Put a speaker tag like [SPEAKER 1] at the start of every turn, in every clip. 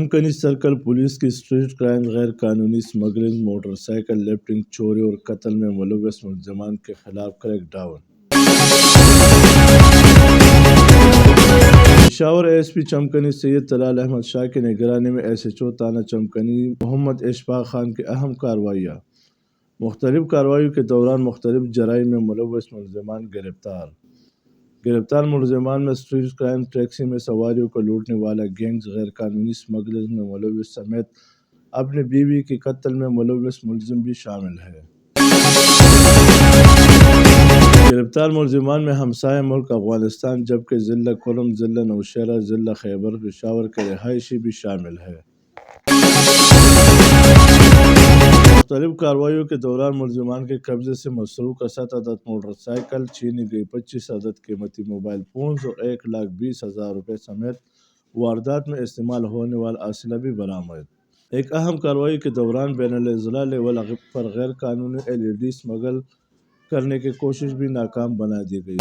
[SPEAKER 1] Chamkani circle police کی street crime غیر قانونی اسمگلنگ، موٹر سائیکل لفٹنگ، چوری اور قتل میں ملوث ملزمان کے خلاف crackdown. Peshawar S P Chamkani Syed Talal Ahmad Shah کی نگرانی میں ایس ایچ او تھانہ چمکنی محمد اشفاق خان کی اہم کارروائیاں۔ مختلف کارروائیوں کے دوران مختلف جرائم میں ملوث ملزمان گرفتار۔ گرفتار ملزمان میں اسٹریٹ کرائم، ٹیکسی میں سواریوں کو لوٹنے والا گینگز، غیر قانونی اسمگلنگ میں ملوث سمیت اپنی بیوی کے قتل میں ملوث ملزم بھی شامل ہے۔ گرفتار ملزمان میں ہمسائے ملک افغانستان جبکہ ضلع کولم، ضلع نوشہرہ، ضلع خیبر پشاور کے رہائشی بھی شامل ہے۔ مختلف کارروائیوں کے دوران ملزمان کے قبضے سے مسروق 7 عدد موٹر سائیکل، چھینی گئی 25 عدد قیمتی موبائل فونز اور 1,20,000 روپے سمیت واردات میں استعمال ہونے والا اسلحہ بھی برآمد۔ ایک اہم کارروائی کے دوران بین الاضلاع لیول پر غیر قانونی LED اسمگل کرنے کی کوشش بھی ناکام بنا دی گئی۔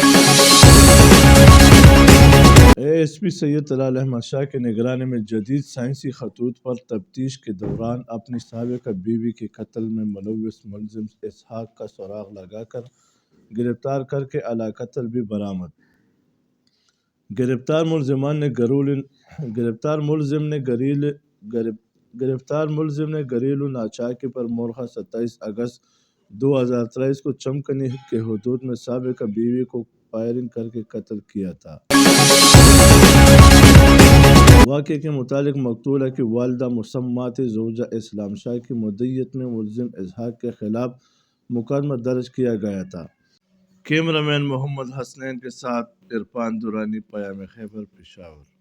[SPEAKER 1] ایس پی سید طلال احمد شاہ کی نگرانی میں جدید سائنسی خطوط پر تفتیش کے دوران اپنی سابقہ بیوی کے قتل میں ملوث ملزم اسحاق کا سراغ لگا کر گرفتار کرکے اعلی قتل بھی برآمد۔ گرفتار ملزم نے گھریلو ناچاکی پر مورخہ 27 اگست 2023 کو چمکنی کے حدود میں سابقہ بیوی کو فائرنگ کرکے قتل کیا تھا۔ واقعے کے متعلق مقتولہ کی والدہ مسمات زوجہ اسلام شاہ کی مدعیت میں ملزم اسحاق کے خلاف مقدمہ درج کیا گیا تھا۔ کیمرہ مین محمد حسنین کے ساتھ عرفان درانی، پیام خیبر، پشاور۔